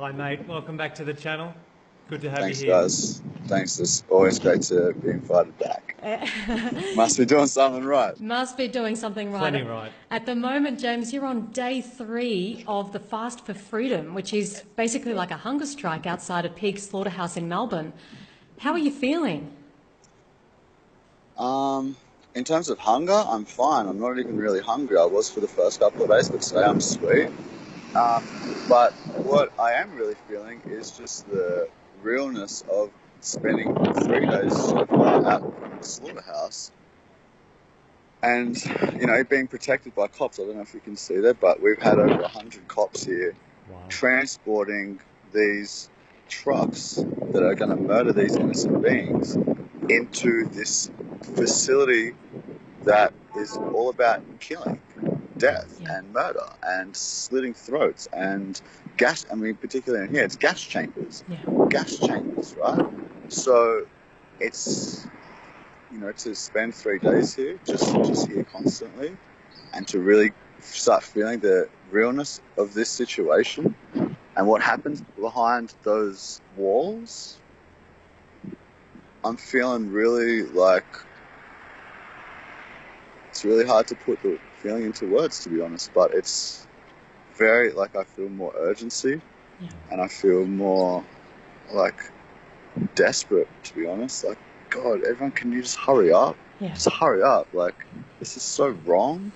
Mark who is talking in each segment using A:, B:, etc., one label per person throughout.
A: Hi, mate. Welcome back to the channel. Good to have
B: Thanks,
A: you here.
B: guys. Thanks. It's always great to be invited back. Must be doing something right.
C: Must be doing something right.
A: Plenty right.
C: At the moment, James, you're on day 3 of the Fast for Freedom, which is basically like a hunger strike outside a pig slaughterhouse in Melbourne. How are you feeling?
B: In terms of hunger, I'm fine. I'm not even really hungry. I was for the first couple of days, but today I'm sweet. But what I am really feeling is just the realness of spending 3 days so far out from the slaughterhouse and, being protected by cops. I don't know if you can see that, but we've had over 100 cops here transporting these trucks that are going to murder these innocent beings into this facility that is all about killing, death, and murder, and slitting throats, and gas. I mean, particularly in here, it's gas chambers. Gas chambers, right? So it's, to spend 3 days here, just here constantly, and to really start feeling the realness of this situation and what happens behind those walls. I'm feeling really like it's really hard to put the feeling into words, to be honest, but it's very, I feel more urgency and I feel more, desperate, to be honest. God, everyone, can you just hurry up?
C: Yeah.
B: Just hurry up. This is so wrong.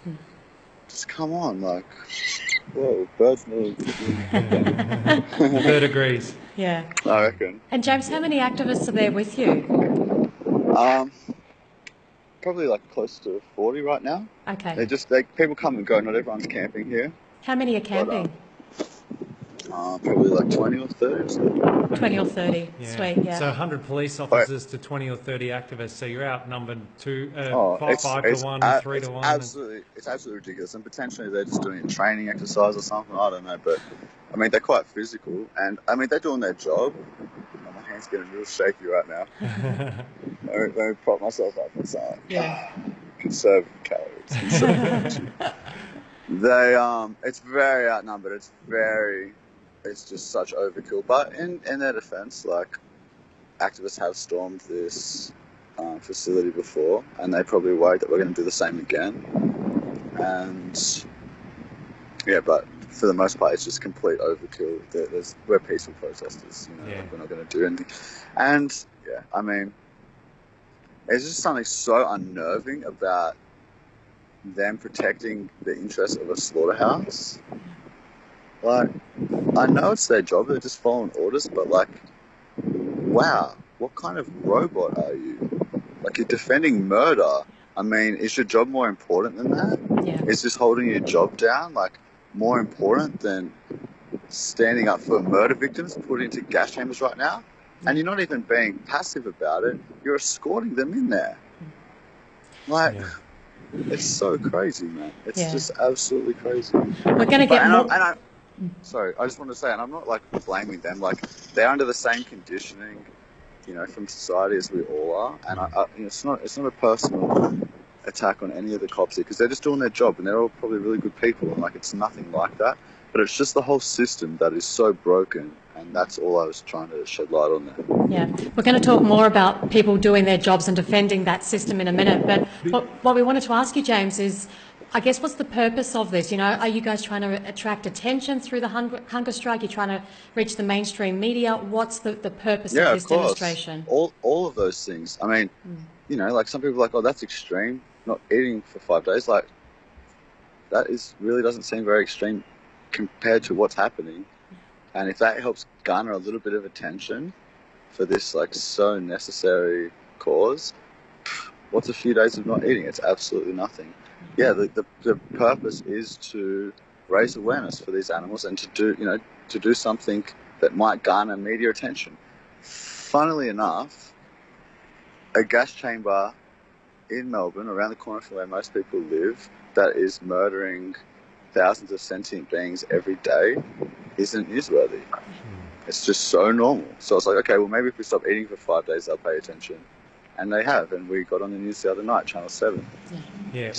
B: Just come on, whoa, birds know.
A: Bird agrees.
C: Yeah.
B: I reckon.
C: And James, how many activists are there with you?
B: Probably close to 40 right now.
C: Okay.
B: People come and go. Not everyone's camping here.
C: How many are camping?
B: Probably 20 or 30.
C: 20 or 30.
A: Yeah.
C: Sweet, yeah.
A: So 100 police officers to 20 or 30 activists. So you're outnumbered 5 to 1, 3 to 1.
B: It's absolutely ridiculous. And potentially they're just doing a training exercise or something. I don't know. But, I mean, they're quite physical. And, I mean, they're doing their job. My hand's getting real shaky right now. Let me prop myself up for something.
C: Yeah.
B: Conserve calories. Conserve energy. It's very outnumbered. It's just such overkill. But in their defense, activists have stormed this facility before, and they probably worried that we're going to do the same again. And yeah, but for the most part, it's just complete overkill. We're peaceful protesters, we're not going to do anything. And yeah, I mean, it's just something so unnerving about them protecting the interests of a slaughterhouse. I know it's their job, they're just following orders, but wow, what kind of robot are you? You're defending murder. I mean, is your job more important than that?
C: Yeah.
B: Is just holding your job down, more important than standing up for murder victims put into gas chambers right now? And you're not even being passive about it, you're escorting them in there. It's so crazy, man. It's just absolutely crazy.
C: We're going to get more...
B: Sorry, I just want to say, and I'm not blaming them. They're under the same conditioning, from society as we all are. And it's not a personal attack on any of the cops here, because they're just doing their job, and they're all probably really good people, and it's nothing like that. But it's just the whole system that is so broken, and that's all I was trying to shed light on there.
C: Yeah, we're going to talk more about people doing their jobs and defending that system in a minute. But what we wanted to ask you, James, is, I guess, what's the purpose of this? Are you guys trying to attract attention through the hunger strike? You're trying to reach the mainstream media? What's the purpose of this demonstration?
B: All of those things. I mean, some people are oh, that's extreme, not eating for 5 days. That really doesn't seem very extreme compared to what's happening. And if that helps garner a little bit of attention for this so necessary cause, what's a few days of not eating? It's absolutely nothing. Yeah, the purpose is to raise awareness for these animals and to do something that might garner media attention. Funnily enough, a gas chamber in Melbourne, around the corner from where most people live, that is murdering thousands of sentient beings every day, isn't newsworthy. It's just so normal. So it's okay, well, maybe if we stop eating for 5 days, they'll pay attention. And they have, and we got on the news the other night, Channel 7.
A: Yeah, it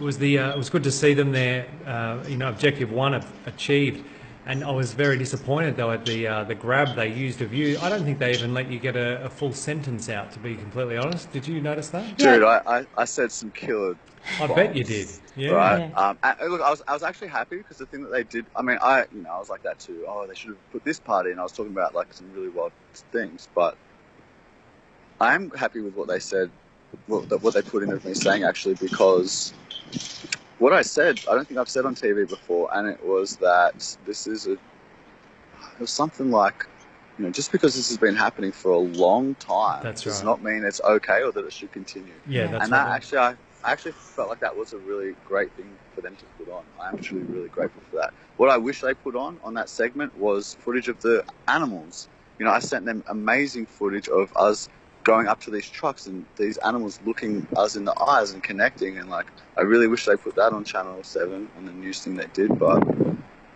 A: was good to see them there. Objective 1 achieved. And I was very disappointed, though, at the grab they used of you. I don't think they even let you get a full sentence out, to be completely honest. Did you notice that?
B: Dude, I said some killer
A: I bet you did. Yeah.
B: Right.
C: Yeah.
B: And look, I was actually happy because the thing that they did. I mean, I was like that too. Oh, they should have put this part in. I was talking about like some really wild things, but I'm happy with what they said, what they put in of me saying actually, because what I said, I don't think I've said on TV before, and it was that it was something like, just because this has been happening for a long time does not mean it's okay or that it should continue.
A: Yeah, that's
B: and that actually, I actually felt like that was a really great thing for them to put on. I'm actually really grateful for that. What I wish they put on that segment was footage of the animals. I sent them amazing footage of us going up to these trucks and these animals looking us in the eyes and connecting, and like I really wish they put that on Channel 7 on the news thing they did, but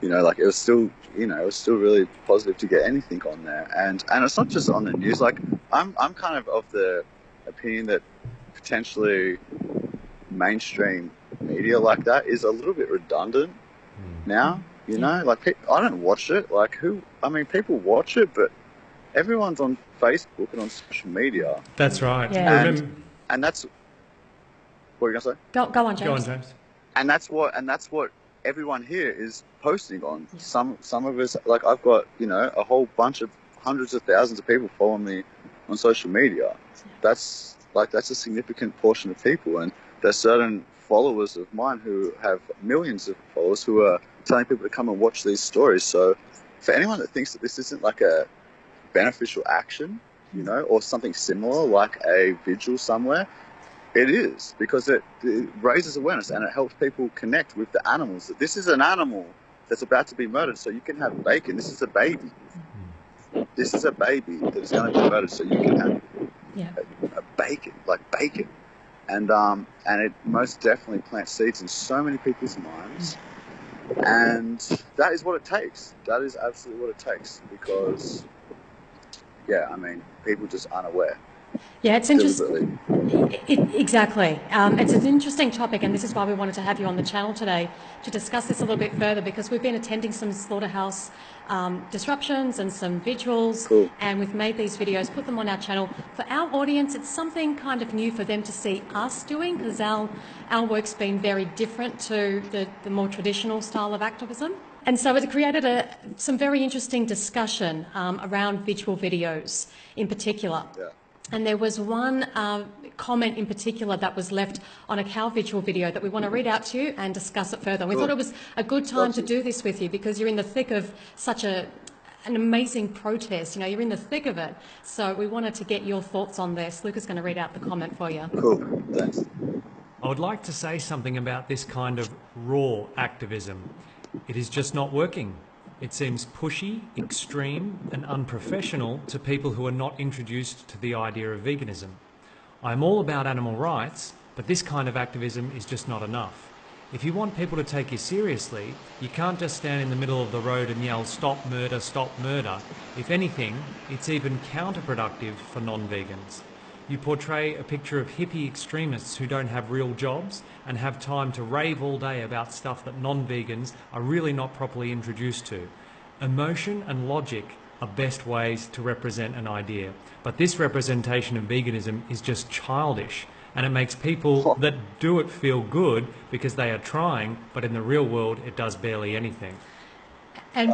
B: like it was still really positive to get anything on there, and it's not just on the news. Like I'm kind of the opinion that potentially mainstream media like that is a little bit redundant now. Like I don't watch it. Like people watch it, but everyone's on Facebook and on social media.
A: That's right.
C: Yeah.
B: And that's what are you gonna say?
C: Go on, James.
A: Go on, James.
B: And that's what everyone here is posting on. Some of us, like I've got a whole bunch of hundreds of thousands of people following me on social media. That's a significant portion of people, and there's certain followers of mine who have millions of followers who are telling people to come and watch these stories. So for anyone that thinks that this isn't like a beneficial action, or something similar like a vigil somewhere, it is, because it raises awareness and it helps people connect with the animals. That this is an animal that's about to be murdered so you can have bacon. This is a baby. This is a baby that is going to be murdered so you can have a bacon, like bacon. And it most definitely plants seeds in so many people's minds. And that is what it takes. That is absolutely what it takes, because people just aren't aware.
C: Yeah, it's interesting. Exactly. It's an interesting topic, and this is why we wanted to have you on the channel today to discuss this a little bit further, because we've been attending some slaughterhouse disruptions and some vigils, and we've made these videos, put them on our channel. For our audience, it's something kind of new for them to see us doing, because our work's been very different to the more traditional style of activism. And so it created some very interesting discussion around visual videos in particular.
B: Yeah.
C: And there was one comment in particular that was left on a cow vigil video that we want to read out to you and discuss it further. We thought it was a good time to do this with you, because you're in the thick of such an amazing protest. You're in the thick of it. So we wanted to get your thoughts on this. Luke is going to read out the comment for you.
B: Cool. Thanks.
A: I would like to say something about this kind of raw activism. It is just not working. It seems pushy, extreme and unprofessional to people who are not introduced to the idea of veganism. I'm all about animal rights, but this kind of activism is just not enough. If you want people to take you seriously, you can't just stand in the middle of the road and yell, "Stop murder, stop murder." If anything, it's even counterproductive for non-vegans. You portray a picture of hippie extremists who don't have real jobs and have time to rave all day about stuff that non-vegans are really not properly introduced to. Emotion and logic are best ways to represent an idea, but this representation of veganism is just childish, and it makes people that do it feel good because they are trying, but in the real world it does barely anything.
C: And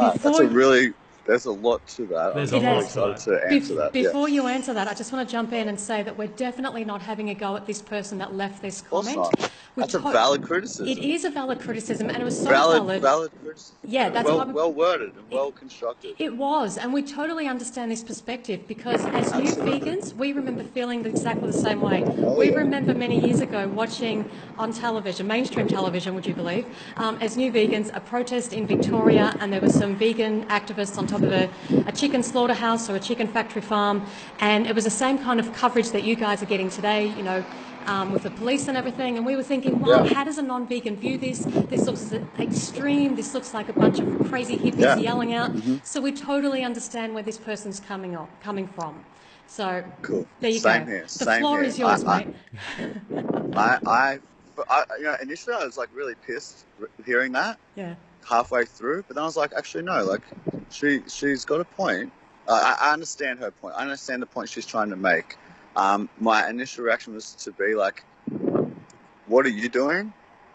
B: there's a lot to that.
A: There's
B: I'm
A: a lot
B: really excited to answer that.
C: Before you answer that, I just want to jump in and say that we're definitely not having a go at this person that left this comment.
B: That's a valid criticism.
C: It is a valid criticism, and it was so valid.
B: Valid criticism.
C: Yeah, that's
B: well worded and well constructed.
C: It was, and we totally understand this perspective, because as new vegans, we remember feeling exactly the same way. We remember many years ago watching on television, mainstream television, would you believe, as new vegans, a protest in Victoria, and there were some vegan activists on top of a chicken slaughterhouse or a chicken factory farm, and it was the same kind of coverage that you guys are getting today, with the police and everything, and we were thinking, wow, how does a non-vegan view this? This looks extreme, this looks like a bunch of crazy hippies yelling out. So we totally understand where this person's coming from. So there you go.
B: Here.
C: The floor is yours, mate.
B: Initially I was like really pissed hearing that.
C: Yeah.
B: halfway through, but then I was like, actually no, like she's got a point. I understand her point. I understand the point she's trying to make. My initial reaction was to be like, what are you doing?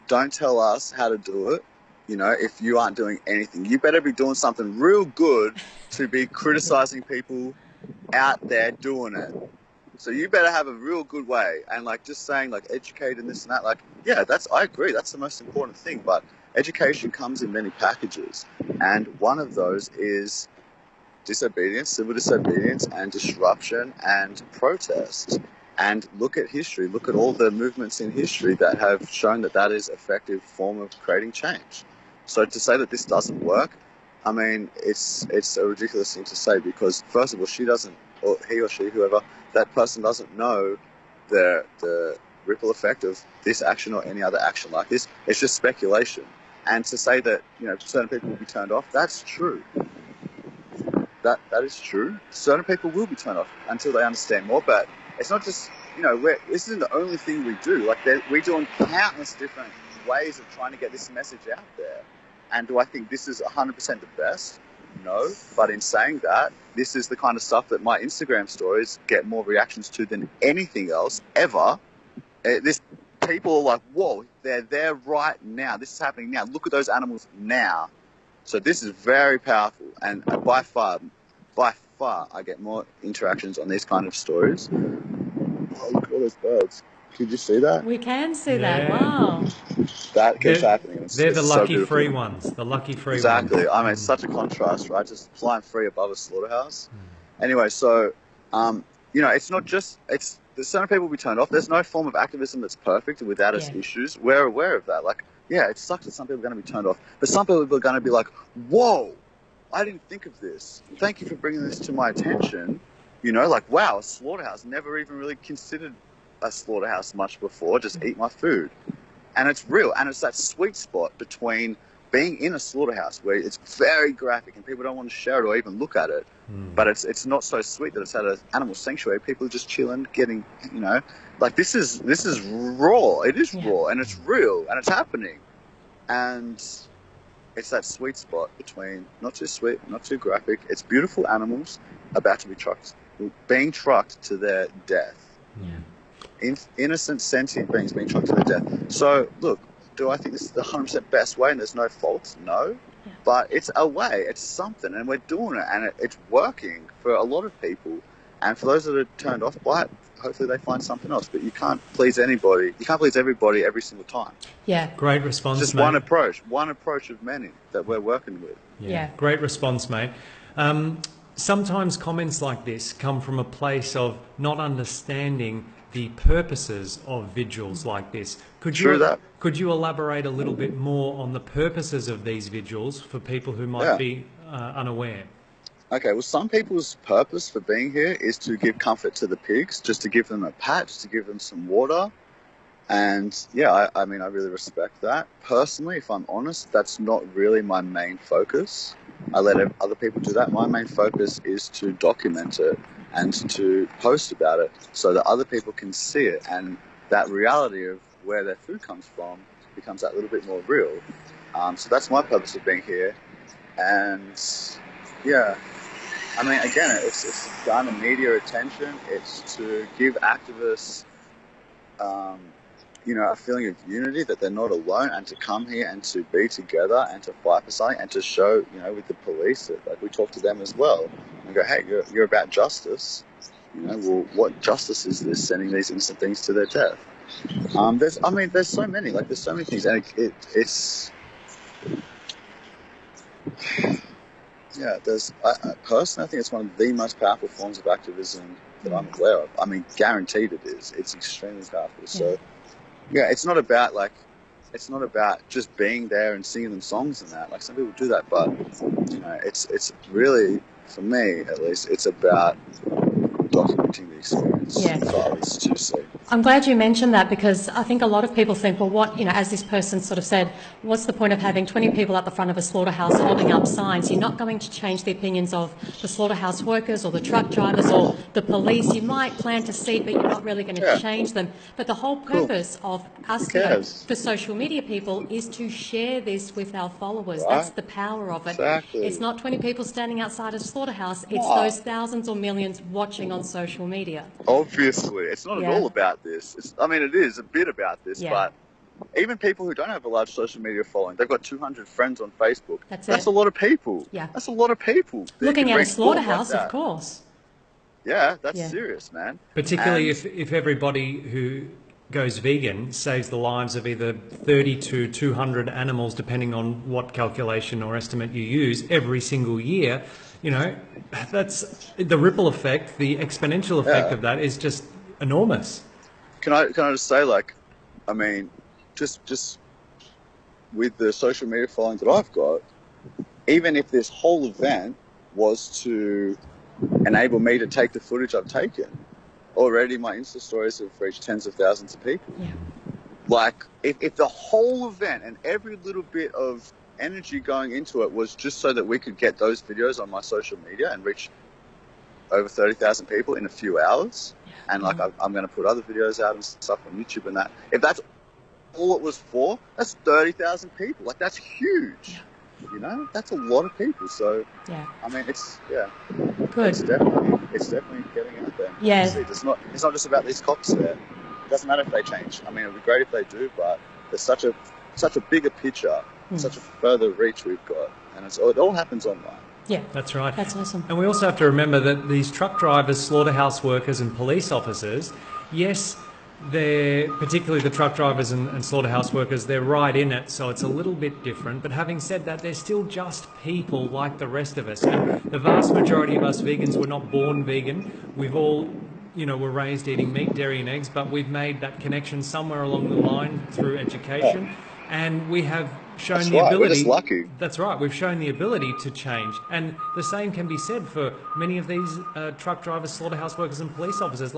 B: Don't tell us how to do it. If you aren't doing anything, you better be doing something real good to be criticizing people out there doing it. So you better have a real good way. And like just saying like educate and this and that, like, yeah, I agree. That's the most important thing. But education comes in many packages. And one of those is disobedience, civil disobedience, and disruption and protest. And look at history. Look at all the movements in history that have shown that is an effective form of creating change. So to say that this doesn't work, I mean, it's a ridiculous thing to say because, first of all, she doesn't, or he or she, whoever, that person doesn't know the ripple effect of this action or any other action like this. It's just speculation. And to say that, certain people will be turned off, that's true. That is true. Certain people will be turned off until they understand more, but it's not just, this isn't the only thing we do. Like, we're doing countless different ways of trying to get this message out there. And do I think this is 100% the best? No. But in saying that, this is the kind of stuff that my Instagram stories get more reactions to than anything else ever. People are like, whoa, they're there right now. This is happening now. Look at those animals now. So this is very powerful. And by far, I get more interactions on these kind of stories. Oh, look at all those birds. Could you see that?
C: We can see that. Wow.
B: That keeps happening.
A: They're the lucky
B: so
A: free ones. The lucky free ones.
B: Exactly. I mean, it's such a contrast, right? Just flying free above a slaughterhouse. Anyway, so, it's not just, certain people will be turned off. There's no form of activism that's perfect without its issues. We're aware of that. Like, yeah, it sucks that some people are going to be turned off. But some people are going to be like, whoa, I didn't think of this. Thank you for bringing this to my attention. Like, wow, a slaughterhouse. Never even really considered a slaughterhouse much before. Just eat my food. And it's real. And it's that sweet spot between being in a slaughterhouse where it's very graphic and people don't want to share it or even look at it. But it's not so sweet that it's at an animal sanctuary. People are just chilling, getting, like this is raw. It is raw and it's real and it's happening. And it's that sweet spot between not too sweet, not too graphic. It's beautiful animals about to be being trucked to their death. Innocent, sentient beings being trucked to their death. So, look, do I think this is the 100% best way and there's no faults? No. But it's a way, it's something, and we're doing it, and it's working for a lot of people. And for those that are turned off by it, hopefully they find something else. But you can't please anybody. You can't please everybody every single time.
C: Yeah.
A: Great response,
B: just
A: mate.
B: one approach of many that we're working with.
C: Yeah.
A: Great response, mate. Sometimes comments like this come from a place of not understanding the purposes of vigils like this. Could you elaborate a little bit more on the purposes of these vigils for people who might be unaware?
B: Okay, well, some people's purpose for being here is to give comfort to the pigs, just to give them a pat, just to give them some water. And I mean, I really respect that. Personally, if I'm honest, that's not really my main focus. I let other people do that. My main focus is to document it and to post about it so that other people can see it, and that reality of where their food comes from becomes that little bit more real. So that's my purpose of being here. And I mean, again, it's to garner media attention. It's to give activists, a feeling of unity, that they're not alone, and to come here and to be together and to fight for something, and to show, with the police that like we talk to them as well and go, hey, you're about justice. Well, what justice is this? Sending these innocent things to their death. There's so many. Like, there's so many things, and it's. Personally, I think it's one of the most powerful forms of activism that I'm aware of. I mean, guaranteed it is. It's extremely powerful. So, it's not about just being there and singing them songs and that. Like, some people do that, but it's really, for me at least, it's about documenting the experience for others to see.
C: I'm glad you mentioned that, because I think a lot of people think, well, what, as this person sort of said, what's the point of having 20 people at the front of a slaughterhouse holding up signs? You're not going to change the opinions of the slaughterhouse workers or the truck drivers or the police. You might plant a seed, but you're not really going to change them. But the whole purpose of us, for social media people, is to share this with our followers.
B: Right.
C: That's the power of it.
B: Exactly.
C: It's not 20 people standing outside a slaughterhouse. It's those thousands or millions watching on social media.
B: Obviously, it's not at all about this. It is a bit about this, but even people who don't have a large social media following, they've got 200 friends on Facebook. That's a lot of people.
C: Yeah.
B: That's a lot of people.
C: Looking at a slaughterhouse, of course.
B: Yeah, that's serious, man.
A: Particularly if everybody who goes vegan saves the lives of either 30 to 200 animals, depending on what calculation or estimate you use, every single year, that's the ripple effect, the exponential effect of that is just enormous.
B: Can I just say, just with the social media following that I've got, even if this whole event was to enable me to take the footage I've taken, already my Insta stories have reached tens of thousands of people. Yeah. If the whole event and every little bit of energy going into it was just so that we could get those videos on my social media and reach over 30,000 people in a few hours, and I'm going to put other videos out and stuff on YouTube and that. If that's all it was for, that's 30,000 people. That's huge. That's a lot of people. So it's good. It's definitely getting out there.
C: Yeah.
B: It's not just about these cops there. It doesn't matter if they change. It'd be great if they do, but there's such a bigger picture, such a further reach we've got, and it all happens online.
C: Yeah,
A: that's right.
C: That's awesome.
A: And we also have to remember that these truck drivers, slaughterhouse workers and police officers, yes, they're, particularly the truck drivers and slaughterhouse workers, they're right in it, so it's a little bit different. But having said that, they're still just people like the rest of us. And the vast majority of us vegans were not born vegan. We've all, were raised eating meat, dairy and eggs, but we've made that connection somewhere along the line through education. And we have shown the ability.
B: We're just lucky.
A: That's right. We've shown the ability to change, and the same can be said for many of these truck drivers, slaughterhouse workers, and police officers.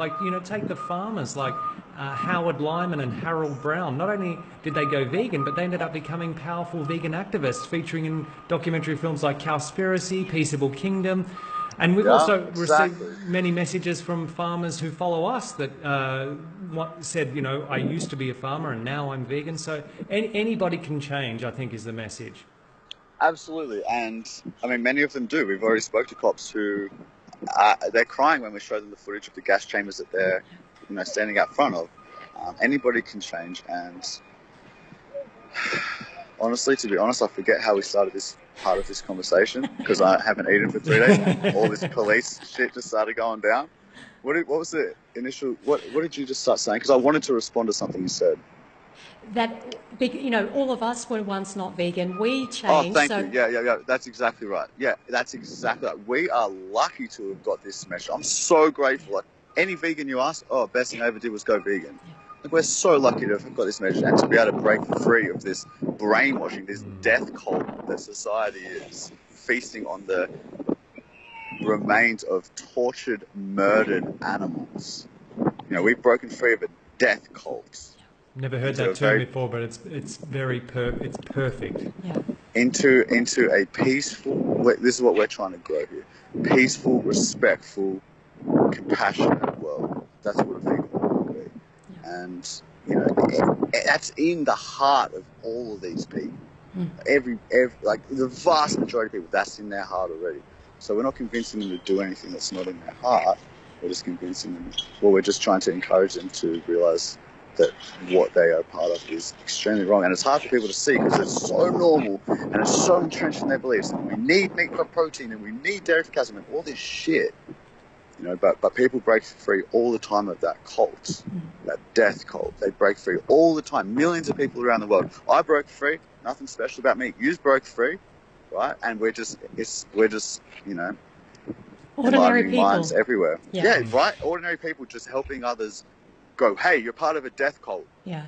A: Take the farmers like Howard Lyman and Harold Brown. Not only did they go vegan, but they ended up becoming powerful vegan activists, featuring in documentary films like Cowspiracy, Peaceable Kingdom. And we've also received many messages from farmers who follow us that said, I used to be a farmer and now I'm vegan. So anybody can change, I think, is the message.
B: Absolutely. And, many of them do. We've already spoke to cops who, they're crying when we show them the footage of the gas chambers that they're, standing out front of. Anybody can change. And honestly, to be honest, I forget how we started this part of this conversation because I haven't eaten for 3 days. All this police shit just started going down. What was the initial? What did you just start saying? Because I wanted to respond to something you said.
C: That all of us were once not vegan. We changed.
B: Oh, thank you. Yeah. That's exactly right. Yeah, that's exactly right. We are lucky to have got this message. I'm so grateful. Any vegan you ask, best thing I ever did was go vegan. We're so lucky to have got this message and to be able to break free of this brainwashing, this death cult that society is, feasting on the remains of tortured, murdered animals. We've broken free of a death cult.
A: Never heard that term before, but it's it's perfect. Yeah.
B: Into a peaceful. This is what we're trying to grow here: peaceful, respectful, compassionate world. That's what a vegan would be. And that's in the heart of all of these people. Every the vast majority of people, that's in their heart already. So we're not convincing them to do anything that's not in their heart. We're just convincing them. Well, we're just trying to encourage them to realize that what they are part of is extremely wrong, and it's hard for people to see because it's so normal and it's so entrenched in their beliefs. And we need meat for protein, and we need dairy for calcium, and all this shit. But people break free all the time of that cult, that death cult. They break free all the time. Millions of people around the world. I broke free. Nothing special about me. You broke free, right? And we're just
C: ordinary people.
B: Minds everywhere. Yeah, right. Ordinary people just helping others go, hey, you're part of a death cult.
C: Yeah.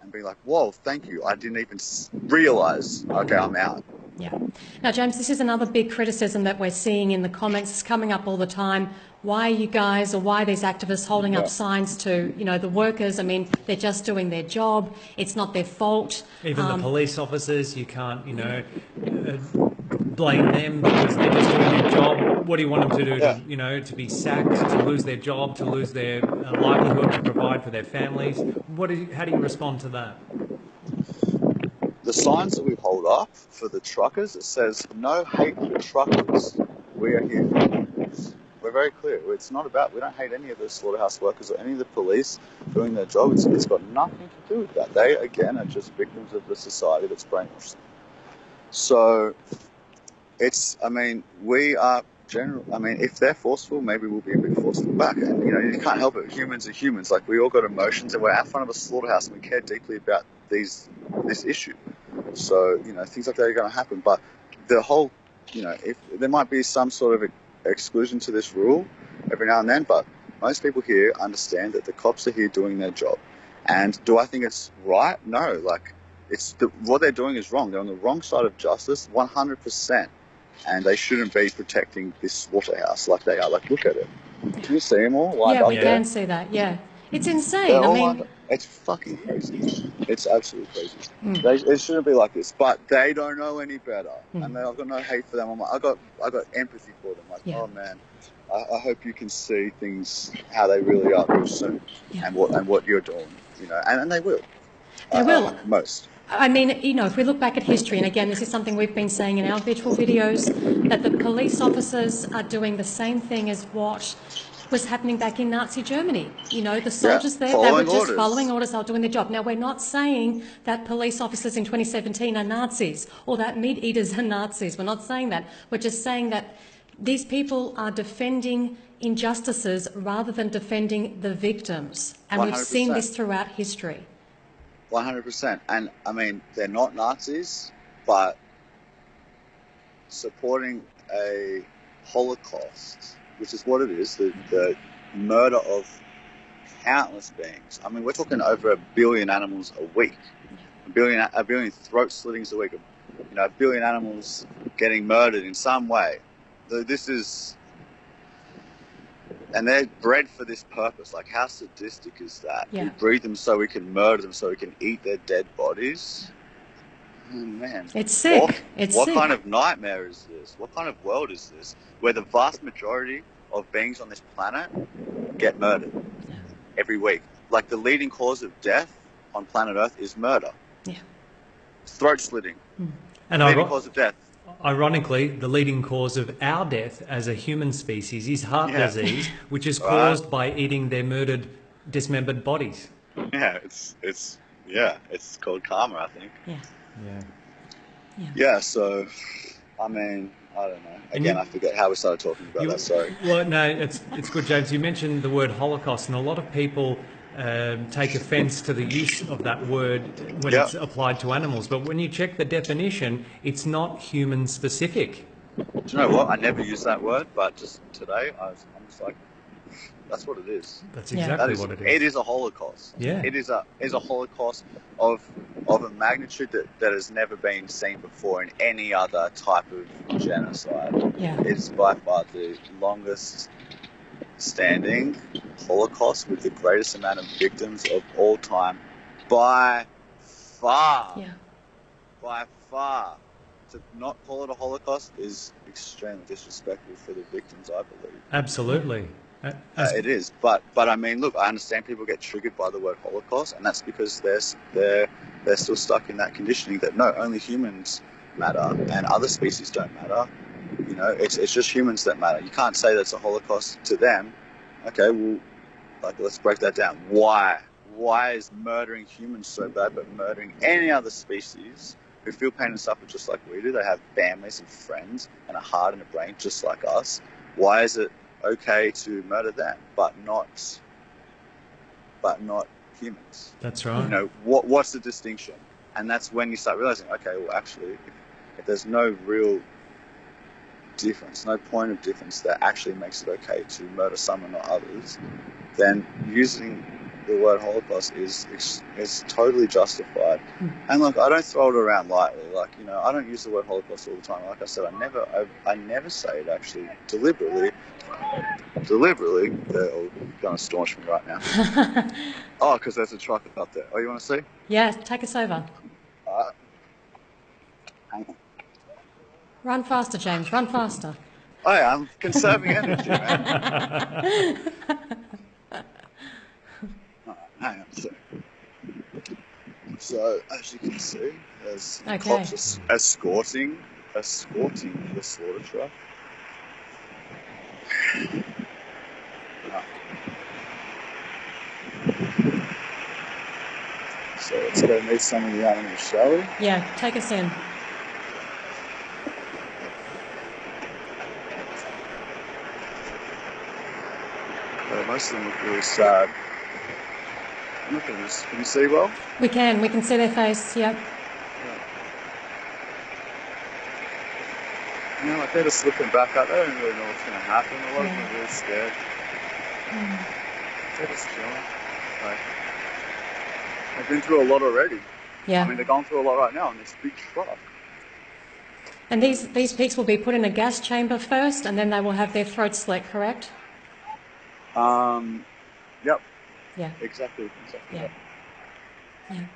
B: And be like, whoa, thank you. I didn't even realize. Okay, I'm out.
C: Yeah. Now, James, this is another big criticism that we're seeing in the comments. It's coming up all the time. Why are you guys, or why are these activists holding up signs to, the workers? I mean, they're just doing their job. It's not their fault.
A: Even the police officers, you can't, blame them because they're just doing their job. What do you want them to do? To be sacked, to lose their job, to lose their livelihood, to provide for their families? How do you respond to that?
B: The signs that we hold up for the truckers, it says, "No hate for truckers. We are here." We're very clear. It's not about, we don't hate any of the slaughterhouse workers or any of the police doing their job. It's got nothing to do with that. They, again, are just victims of the society that's brainwashed them. So, we are if they're forceful, maybe we'll be a bit forceful back. And, you can't help it. Humans are humans. Like, we all got emotions, and we're out front of a slaughterhouse, and we care deeply about this issue. So, things like that are going to happen. But the whole, if there might be some sort of exclusion to this rule every now and then, but most people here understand that the cops are here doing their job. And do I think it's right? No. What they're doing is wrong. They're on the wrong side of justice, 100%. And they shouldn't be protecting this slaughterhouse like they are. Like, look at it. Can you see them all lined up
C: we
B: there?
C: can see that. Yeah, it's insane.
B: It's fucking crazy. It's absolutely crazy. It shouldn't be like this, but they don't know any better. And I've got no hate for them. I got empathy for them. Oh man, I hope you can see things how they really are real soon, and what you're doing. And they will.
C: They will.
B: Most.
C: I mean, if we look back at history, and again, this is something we've been saying in our virtual videos, that the police officers are doing the same thing as what was happening back in Nazi Germany. The soldiers there, they were just following orders, they were doing their job. Now, we're not saying that police officers in 2017 are Nazis or that meat eaters are Nazis. We're not saying that. We're just saying that these people are defending injustices rather than defending the victims. And 100%. We've seen this throughout history.
B: 100%. And, they're not Nazis, but supporting a Holocaust, which is what it is, the murder of countless beings. We're talking over 1 billion animals a week, a billion throat slittings a week, a billion animals getting murdered in some way. And they're bred for this purpose. Like, how sadistic is that?
C: Yeah.
B: We breed them so we can murder them, so we can eat their dead bodies. Oh, man.
C: It's sick.
B: What kind of nightmare is this? What kind of world is this? Where the vast majority of beings on this planet get murdered every week. Like, the leading cause of death on planet Earth is murder.
C: Yeah.
B: Throat slitting.
A: And
B: leading cause of death.
A: Ironically, the leading cause of our death as a human species is heart disease, which is caused by eating their murdered, dismembered bodies.
B: Yeah, it's called karma, I think.
C: Yeah.
B: So, I don't know. Again, I forget how we started talking about that, sorry.
A: Well, no, it's good, James. You mentioned the word Holocaust, and a lot of people take offence to the use of that word when it's applied to animals. But when you check the definition, it's not human specific.
B: Do you know what? I never use that word, but just today, I'm just like, that's what it is.
A: That's exactly what it is.
B: It is a Holocaust.
A: Yeah.
B: It is a Holocaust of a magnitude that has never been seen before in any other type of genocide.
C: Yeah.
B: It's by far the longest standing Holocaust with the greatest amount of victims of all time by far.
C: Yeah.
B: By far. To not call it a Holocaust is extremely disrespectful for the victims, I believe.
A: Absolutely.
B: It is, but look, I understand people get triggered by the word Holocaust, and that's because they're still stuck in that conditioning that no, only humans matter and other species don't matter. It's just humans that matter. You can't say that's a Holocaust to them. Okay, well, let's break that down. Why? Why is murdering humans so bad, but murdering any other species who feel pain and suffer just like we do? They have families and friends and a heart and a brain just like us. Why is it okay to murder them, but not humans?
A: That's right.
B: What's the distinction? And that's when you start realizing, okay, well, actually, if there's no real difference, no point of difference that actually makes it okay to murder some and not others, then using the word Holocaust is totally justified. And look, I don't throw it around lightly. Like, you know, I don't use the word Holocaust all the time. Like I said, I never say it actually deliberately. They're all going to staunch me right now. Oh, because there's a truck up there. Oh, you want to see?
C: Yeah, take us over.
B: Hang on.
C: Run faster, James, run faster.
B: Oh, yeah, I'm conserving energy, man. Hang on a sec. So, as you can see, there's cops escorting the slaughter truck. So let's go meet some of the animals, shall we?
C: Yeah, take us in.
B: Most of them look really sad. Look at this. Can you see well?
C: We can see their face, yep.
B: You know, like they're just looking back at it. They don't really know what's going to happen. A lot of them are really scared. They're just chilling. Like, they've been through a lot already.
C: Yeah.
B: I mean, they're going through a lot right now in this big truck.
C: And these pigs will be put in a gas chamber first, and then they will have their throats slit, correct?
B: Yep.
C: Yeah.
B: Exactly.
C: Yeah. Yeah.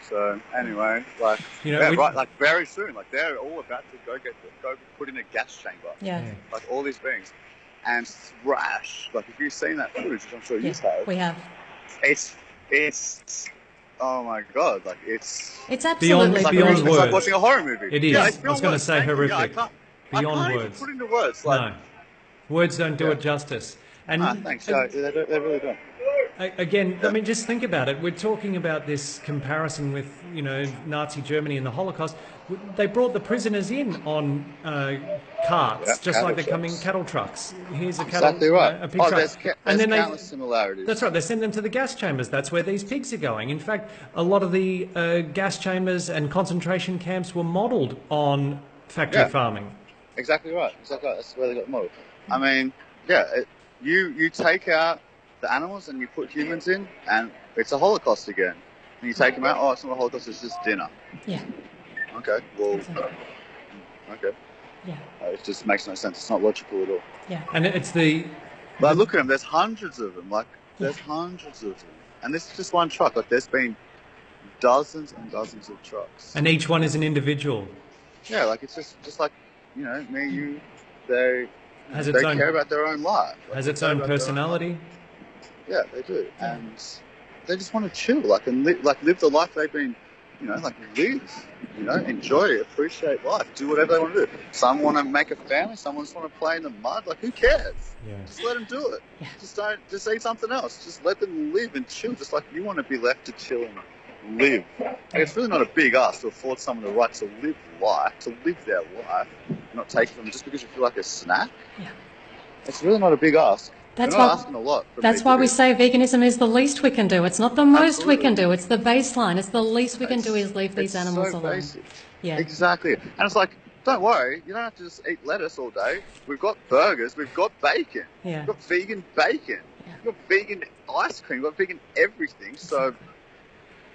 B: So anyway, like,
A: You know,
B: right, like very soon, like they're all about to go put in a gas chamber.
C: Yeah.
B: Like all these beings, and thrash. Like if you've seen that footage, which I'm sure you have.
C: We have.
B: It's. Oh my god! Like it's
C: absolutely
A: beyond
B: it's
A: words.
B: like watching a horror movie.
A: It is.
B: Yeah,
A: I
B: it's
A: was going to say horrific.
B: Yeah, I
A: beyond
B: can't
A: words.
B: even put into words. Like,
A: No, words don't do it justice. And
B: thanks. They really don't.
A: again, I mean, just think about it. We're talking about this comparison with, you know, Nazi Germany and the Holocaust. They brought the prisoners in on carts, just like they're coming cattle trucks. Here's a cattle,
B: exactly right.
A: A pig truck.
B: There's
A: and then
B: countless similarities.
A: That's right. They send them to the gas chambers. That's where these pigs are going. In fact, a lot of the gas chambers and concentration camps were modelled on factory farming.
B: Exactly right. That's where they got the model. I mean, you take out the animals and you put humans in, and it's a Holocaust again. And you take them out. Oh, it's not a Holocaust. It's just dinner.
C: Yeah.
B: Okay. Well. Okay.
C: Yeah.
B: It just makes no sense. It's not logical at all.
C: Yeah.
A: And it's the.
B: But look at them. There's hundreds of them. Like there's hundreds of them, and this is just one truck. Like there's been dozens and dozens of trucks.
A: And each one is an individual.
B: Yeah. Like it's just like, you know, me, you, they.
A: Has its own,
B: care about their own life. Like,
A: has its own personality.
B: Yeah, they do, and they just want to chill, like and live the life they've been, you know, like live, you know, enjoy, appreciate life, do whatever they want to do. Some want to make a family, some just want to play in the mud. Like who cares?
A: Yeah.
B: Just let them do it.
C: Yeah.
B: Just eat something else. Just let them live and chill, just like you want to be left to chill and live. Like, it's really not a big ask to afford someone the right to live life, to live their life, not take them just because you feel like a snack.
C: Yeah.
B: It's really not a big ask.
C: That's
B: We're not asking a lot.
C: That's why we say veganism is the least we can do. It's not the most we can do. It's the baseline. It's the least we can do is leave these animals alone.
B: Basic.
C: Yeah.
B: Exactly. And it's like, don't worry, you don't have to just eat lettuce all day. We've got burgers, we've got bacon.
C: Yeah.
B: We've got vegan bacon.
C: Yeah.
B: We've got vegan ice cream, we've got vegan everything. So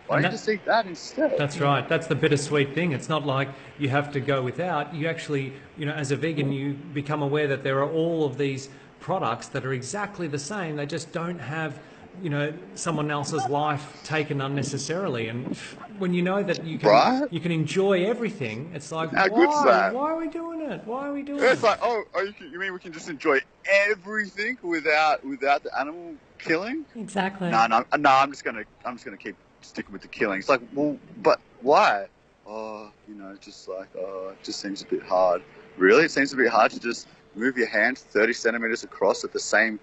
B: why don't you just eat that instead?
A: That's right. That's the bittersweet thing. It's not like you have to go without. You actually, you know, as a vegan, you become aware that there are all of these products that are exactly the same. They just don't have, you know, someone else's life taken unnecessarily. And when you know that you can enjoy everything, it's like,
B: How good's that?
A: Why are we doing it? Why are we doing
B: It's
A: it?
B: like, you mean we can just enjoy everything without the animal killing?
C: Exactly.
B: No, I'm just gonna keep sticking with the killing. It's like, well, but why? Oh, you know, just like, it just seems a bit hard. Really? It seems a bit hard to just move your hand 30 centimeters across at the same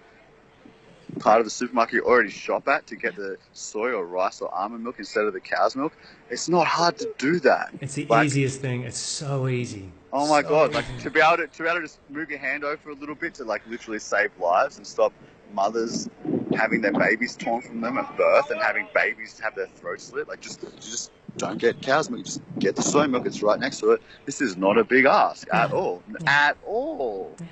B: part of the supermarket you already shop at to get the soy or rice or almond milk instead of the cow's milk. It's not hard to do that.
A: It's the easiest thing. It's so easy.
B: Oh my God!
A: Easy.
B: Like to be able to just move your hand over a little bit to like literally save lives and stop mothers having their babies torn from them at birth and having babies have their throats slit. Like just don't get cow's milk. Just get the soy milk. It's right next to it. This is not a big ask at all.
C: Yeah.
B: At all.
C: Yeah.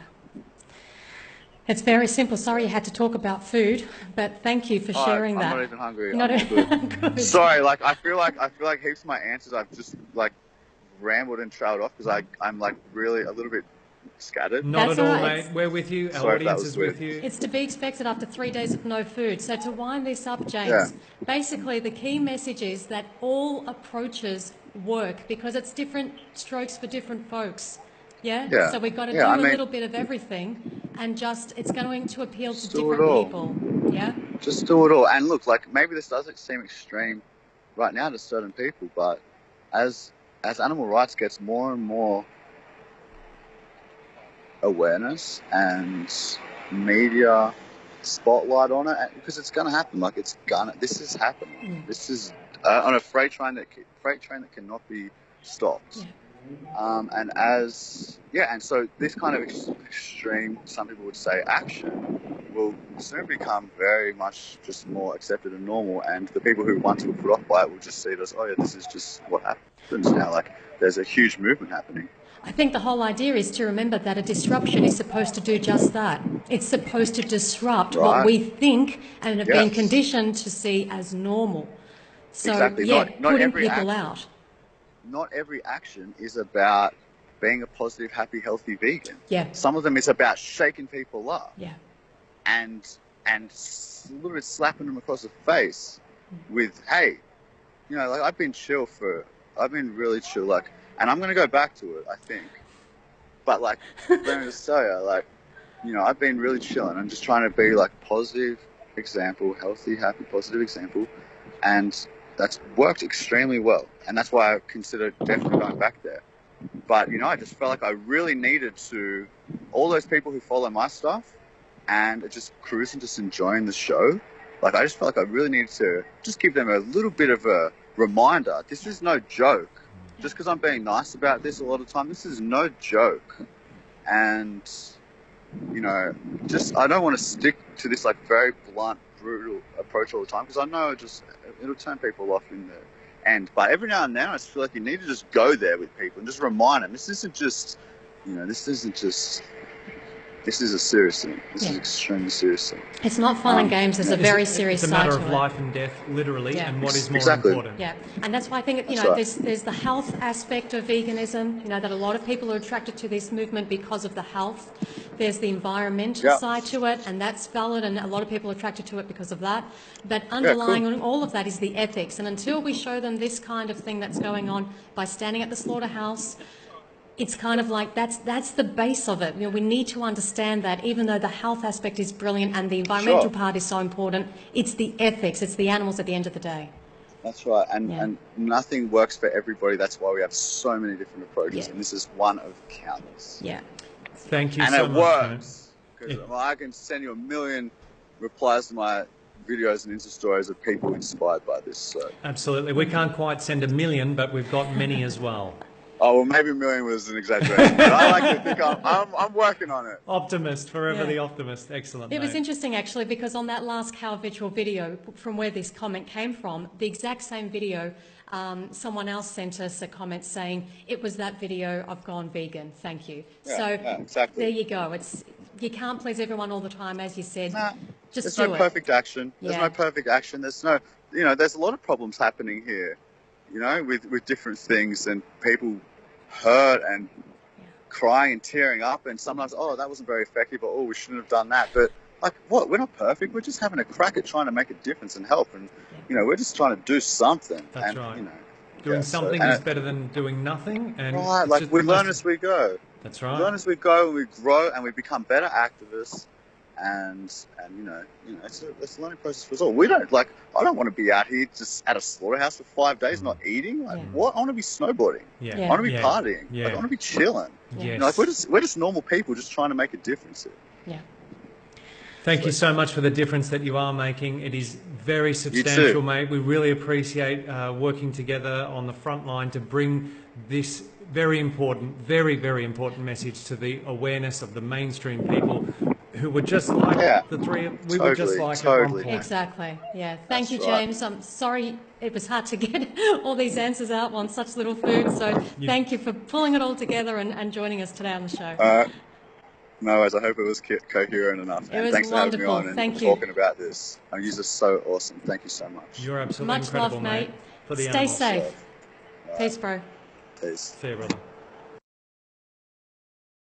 C: It's very simple. Sorry you had to talk about food, but thank you for sharing
B: I'm
C: that.
B: not even hungry.
C: Not
B: I'm all
C: even-
B: good. Sorry, like I feel like heaps of my answers I've just like rambled and trailed off because I'm like really a little bit scattered.
A: Not
C: That's
A: at all,
C: all right.
A: mate. We're with you. Our
B: Sorry if that
A: audience
B: was
A: is
B: weird.
A: with you.
C: It's to be expected after 3 days of no food. So to wind this up, James,
B: Yeah.
C: basically the key message is that all approaches work because it's different strokes for different folks. Yeah?
B: Yeah.
C: So we've got to
B: Yeah,
C: do
B: I
C: a
B: mean-
C: little bit of everything and just, it's going to appeal to
B: Just do it
C: different
B: all.
C: people. Yeah?
B: Just do it all. And look, like maybe this does seem extreme right now to certain people, but as animal rights gets more and more awareness and media spotlight on it, because it's going to happen. Like this is happening. This is on a freight train that cannot be stopped.
C: Yeah.
B: And so this kind of extreme, some people would say, action will soon become very much just more accepted and normal, and the people who once were put off by it will just see it as, oh yeah, this is just what happens now. Like there's a huge movement happening.
C: I think the whole idea is to remember that a disruption is supposed to do just that. It's supposed to disrupt what
B: Right.
C: we think and have been
B: Yes.
C: conditioned to see as normal. So,
B: Exactly.
C: yeah,
B: Not
C: putting
B: every
C: people
B: action.
C: out.
B: Not every action is about being a positive, happy, healthy vegan.
C: Yeah.
B: Some of them is about shaking people up
C: Yeah.
B: and literally slapping them across the face with, hey, like I've been really chill, like, and I'm gonna go back to it, I think. But like, let me just tell you, like, I've been really chilling. I'm just trying to be like positive example, healthy, happy, positive example, and that's worked extremely well. And that's why I consider definitely going back there. But I just felt like I really needed to, all those people who follow my stuff and just cruising, just enjoying the show. Like I just felt like I really needed to just give them a little bit of a reminder. This is no joke. Just because I'm being nice about this a lot of the time, this is no joke. And, I don't want to stick to this like very blunt, brutal approach all the time because I know it'll turn people off in the end. But every now and then I just feel like you need to just go there with people and just remind them this isn't just, this is a serious thing. This is extremely serious thing.
C: It's not fun and games. There's a very serious
A: It's a
C: side
A: matter
C: to
A: of
C: it.
A: life and death, literally,
C: Yeah.
A: and what is more
B: Exactly.
A: important.
C: Yeah, and that's why I think,
B: That's right.
C: there's the health aspect of veganism, that a lot of people are attracted to this movement because of the health. There's the environmental
B: Yeah.
C: side to it, and that's valid, and a lot of people are attracted to it because of that. But underlying
B: cool.
C: on all of that is the ethics, and until we show them this kind of thing that's going on by standing at the slaughterhouse, it's kind of like that's the base of it. We need to understand that even though the health aspect is brilliant and the environmental
B: Sure.
C: part is so important, it's the ethics, it's the animals at the end of the day.
B: That's right, and
C: Yeah.
B: and nothing works for everybody. That's why we have so many different approaches,
C: Yeah.
B: and this is one of countless.
C: Yeah.
A: Thank you
B: And
A: so
B: it
A: much,
B: works because
A: It-
B: I can send you a million replies to my videos and Insta stories of people inspired by this. So,
A: mate. Absolutely. We can't quite send a million, but we've got many as well.
B: well, maybe a million was an exaggeration, but I like to think I'm working on it.
A: Optimist, forever
C: Yeah.
A: the optimist. Excellent.
C: It was
A: mate.
C: interesting actually because on that last cow virtual video from where this comment came from, the exact same video, someone else sent us a comment saying, it was that video, I've gone vegan, thank you.
B: Yeah,
C: So
B: yeah, exactly.
C: there you go. You can't please everyone all the time, as you said.
B: Nah,
C: Just
B: there's
C: do
B: no
C: it.
B: perfect action. There's
C: Yeah.
B: no perfect action. There's no, there's a lot of problems happening here, with different things and people hurt and crying and tearing up and sometimes, oh, that wasn't very effective or, oh, we shouldn't have done that. But like, what? We're not perfect. We're just having a crack at trying to make a difference and help. And, we're just trying to do something.
A: That's
B: and,
A: right.
B: yeah,
A: Doing
B: so-
A: something
B: and
A: is better than doing nothing. And
B: Right,
A: it's
B: like
A: just
B: we
A: the
B: learn
A: most-
B: as we go.
A: That's
B: We
A: right.
B: learn as we go and we grow and we become better activists. And it's a learning process for us all. We don't I don't want to be out here just at a slaughterhouse for 5 days not eating. Like
C: Yeah.
B: what? I want to be snowboarding.
A: Yeah.
C: Yeah.
B: I want to be
A: Yeah.
B: partying.
A: Yeah.
B: Like, I want to be chilling.
A: Yes.
B: We're just normal people just trying to make a difference here.
C: Yeah.
A: Thank you so much for the difference that you are making. It is very substantial, mate. We really appreciate working together on the front line to bring this very important, very, very important message to the awareness of the mainstream people who were just like
B: Yeah.
A: the three. We were just
B: Totally,
A: like at
B: totally.
A: one point.
C: Exactly. Yeah. Thank
B: That's
C: you,
B: right.
C: James. I'm sorry it was hard to get all these answers out on such little food. So thank you for pulling it all together and joining us today on the show.
B: No worries. I hope it was coherent enough.
C: It was
B: thanks for having me
C: wonderful.
B: on and
C: Thank you.
B: talking about this. I mean, you're just so awesome. Thank you so much.
A: You're absolutely
C: Much
A: incredible,
C: love, mate.
A: For the
C: Stay
A: animals.
C: safe.
B: All right.
C: Peace, bro.
B: Peace.
A: See you, brother.